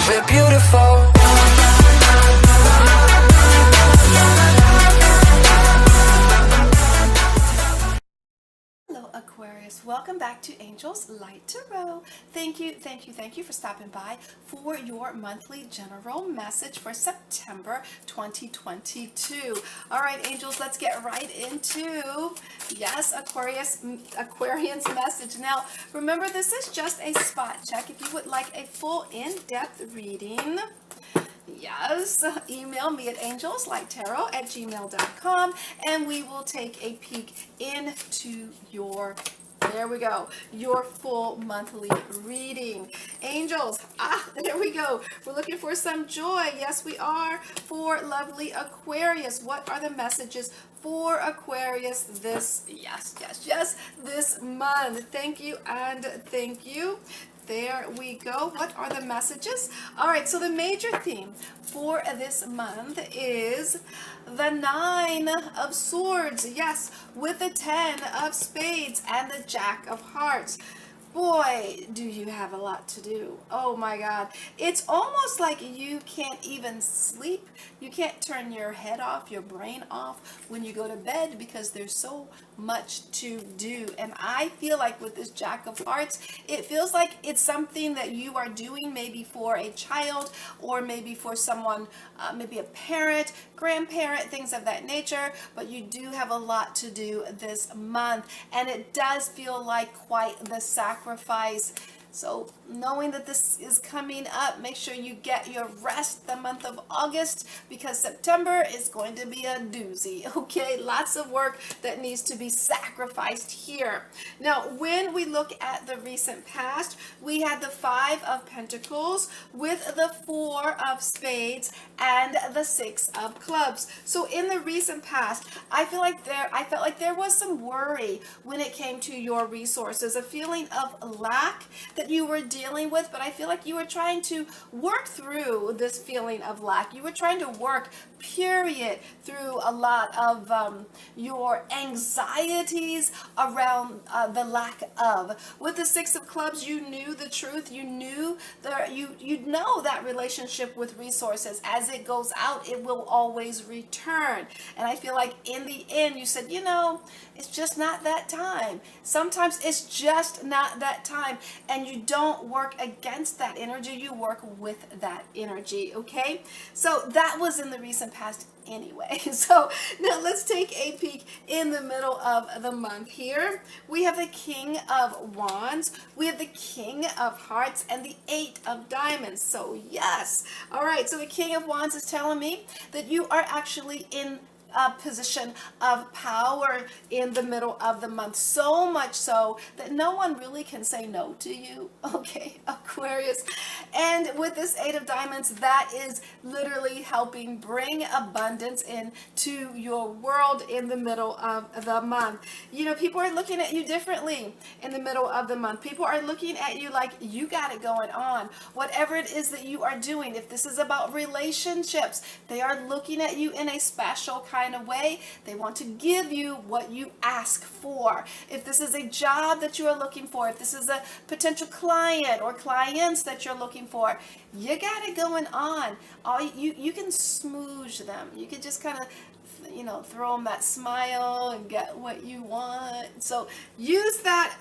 We're beautiful. Hello Aquarius, welcome back to Angel's Light Tarot. Thank you for stopping by for your monthly general message for September 2022. All right, angels, let's get right into, yes, Aquarian's message. Now, remember, this is just a spot check. If you would like a full in-depth reading, yes, email me at angelslighttarot@gmail.com and we will take a peek into your, there we go, your full monthly reading. Angels, there we go. We're looking for some joy. Yes, we are, for lovely Aquarius. What are the messages for Aquarius this, this month? Thank you and thank you. There we go. What are the messages? All right, so the major theme for this month is the 9 of Swords. Yes, with the 10 of Spades and the Jack of Hearts. Boy, do you have a lot to do. Oh my God. It's almost like you can't even sleep. You can't turn your head off, your brain off when you go to bed because there's so much to do. And I feel like with this Jack of Hearts, it feels like it's something that you are doing maybe for a child or maybe for someone, maybe a parent, grandparent, things of that nature, but you do have a lot to do this month. And it does feel like quite the sacrifice. So knowing that this is coming up, make sure you get your rest the month of August because September is going to be a doozy. Okay, lots of work that needs to be sacrificed here. Now, when we look at the recent past, we had the 5 of Pentacles with the 4 of Spades and the 6 of Clubs. So in the recent past, I felt like there was some worry when it came to your resources, a feeling of lack that you were dealing with, but I feel like you were trying to work through this feeling of lack. You were trying to work, period, through a lot of your anxieties around the lack of. With the 6 of Clubs, you knew the truth. You knew that you know that relationship with resources, as it goes out, it will always return. And I feel like in the end, you said, you know, it's just not that time. Sometimes it's just not that time. And you don't work against that energy, you work with that energy, okay? So that was in the recent past anyway. So now let's take a peek in the middle of the month here. We have the King of Wands, we have the King of Hearts, and the 8 of Diamonds. So yes, all right, so the King of Wands is telling me that you are actually in a position of power in the middle of the month, so much so that no one really can say no to you, okay, Aquarius. And with this 8 of Diamonds, that is literally helping bring abundance into your world in the middle of the month. You know, people are looking at you differently in the middle of the month. People are looking at you like you got it going on. Whatever it is that you are doing, if this is about relationships, they are looking at you in a special kind of way. They want to give you what you ask for. If this is a job that you are looking for, if this is a potential client or clients that you're looking for, you got it going on. You can smoosh them. You can just kind of, you know, throw them that smile and get what you want. So use that.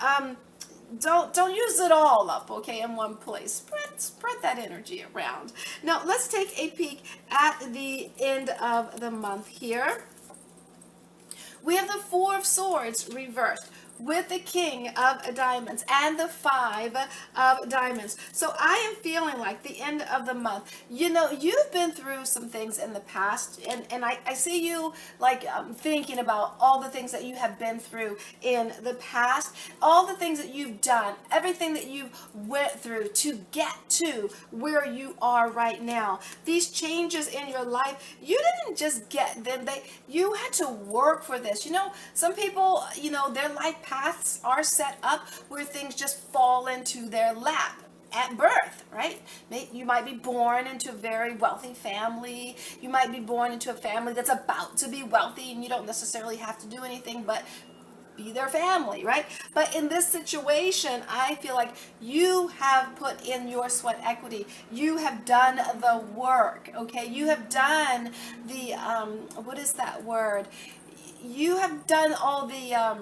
Don't use it all up, okay, in one place. Spread that energy around. Now let's take a peek at the end of the month here. We have the 4 of Swords reversed with the King of Diamonds and the 5 of Diamonds. So I am feeling like the end of the month, you know, you've been through some things in the past, and I see you like thinking about all the things that you have been through in the past, all the things that you've done, everything that you went through to get to where you are right now. These changes in your life, you didn't just get them, you had to work for this. You know, some people, you know, their life paths are set up where things just fall into their lap at birth, right? You might be born into a very wealthy family. You might be born into a family that's about to be wealthy, and you don't necessarily have to do anything but be their family, right? But in this situation, I feel like you have put in your sweat equity. You have done the work, okay? You have done the, what is that word? You have done all the,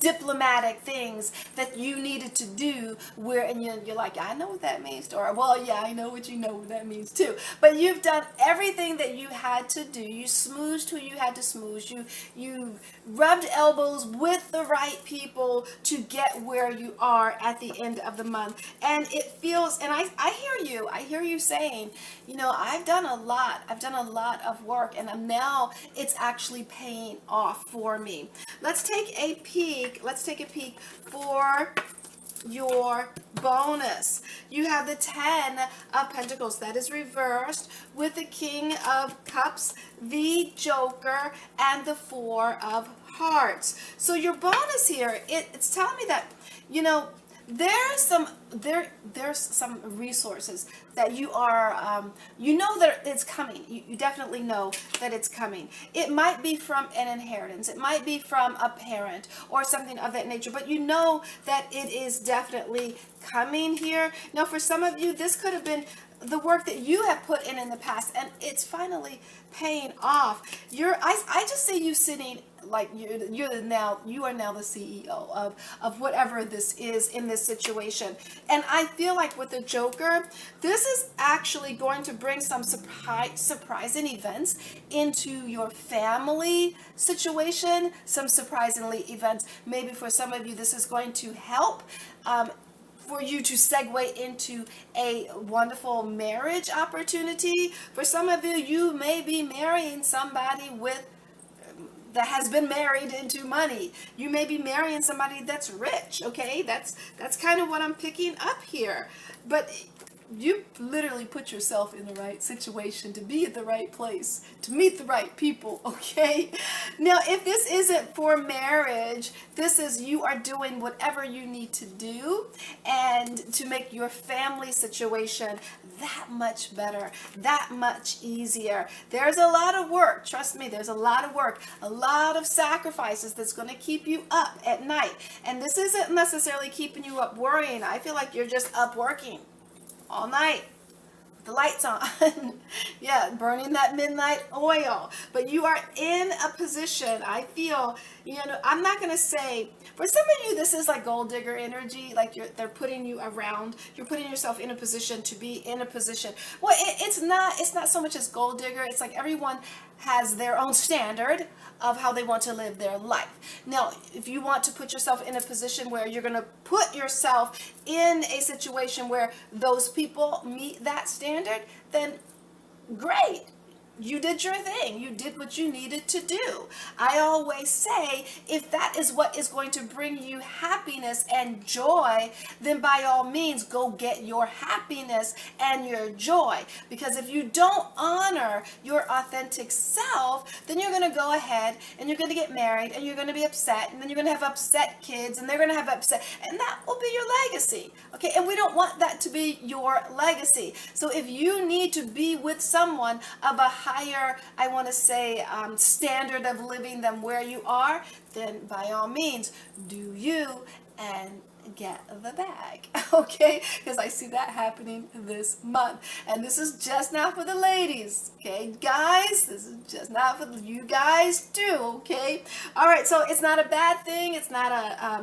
diplomatic things that you needed to do, where and you're like, I know what that means, or well, yeah, I know what you know what that means too, but you've done everything that you had to do. You smoozed who you had to smooze. You rubbed elbows with the right people to get where you are at the end of the month. And it feels, and I hear you saying, I've done a lot of work, and now it's actually paying off for me. Let's take a peek for your bonus. You have the 10 of Pentacles that is reversed with the King of Cups, the Joker, and the 4 of Hearts. So your bonus here, it's telling me that, there's some resources that you are, that it's coming. You definitely know that it's coming. It might be from an inheritance. It might be from a parent or something of that nature, but you know that it is definitely coming here. Now, for some of you, this could have been the work that you have put in the past, and it's finally paying off. I just see you sitting like you are now the CEO of whatever this is in this situation. And I feel like with the Joker, this is actually going to bring some surprising events into your family situation, some surprisingly events. Maybe for some of you, this is going to help for you to segue into a wonderful marriage opportunity. For some of you, you may be marrying somebody that has been married into money. You may be marrying somebody that's rich, okay? That's kind of what I'm picking up here. But you literally put yourself in the right situation to be at the right place, to meet the right people, okay? Now, if this isn't for marriage, this is you are doing whatever you need to do and to make your family situation that much better, that much easier. There's a lot of work. Trust me, there's a lot of work, a lot of sacrifices that's going to keep you up at night. And this isn't necessarily keeping you up worrying. I feel like you're just up working all night, the lights on. Yeah, burning that midnight oil. But you are in a position, I feel, I'm not going to say, for some of you, this is like gold digger energy, like they're putting you around, you're putting yourself in a position to be in a position. Well, it's not so much as gold digger. It's like everyone has their own standard of how they want to live their life. Now, if you want to put yourself in a position where you're going to put yourself in a situation where those people meet that standard, then great. You did your thing. You did what you needed to do. I always say, if that is what is going to bring you happiness and joy, then by all means, go get your happiness and your joy. Because if you don't honor your authentic self, then you're going to go ahead and you're going to get married and you're going to be upset, and then you're going to have upset kids and they're going to have upset, and that will be your legacy. Okay, and we don't want that to be your legacy. So if you need to be with someone of a higher, I want to say, standard of living than where you are, then by all means, do you and get the bag, okay? Because I see that happening this month. And this is just not for the ladies, okay? Guys, this is just not for you guys too, okay? All right, so it's not a bad thing. It's not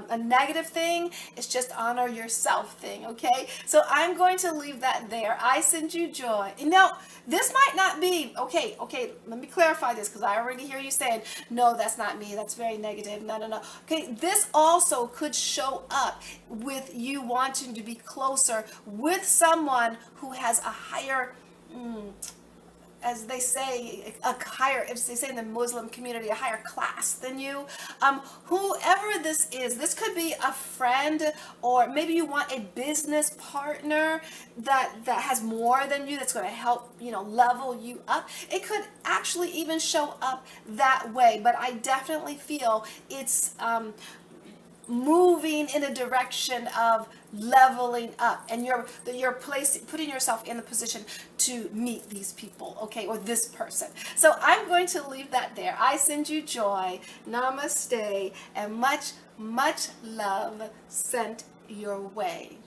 a negative thing. It's just honor yourself thing, okay? So I'm going to leave that there. I send you joy. And now, this might not be, okay, let me clarify this because I already hear you saying, no, that's not me. That's very negative. No. Okay, this also could show up with you wanting to be closer with someone who has a higher, as they say, if they say in the Muslim community, a higher class than you. Whoever this is, this could be a friend, or maybe you want a business partner that has more than you, that's going to help, level you up. It could actually even show up that way, but I definitely feel it's, moving in a direction of leveling up, and you're putting yourself in the position to meet these people, okay, or this person. So I'm going to leave that there. I send you joy, namaste, and much love sent your way.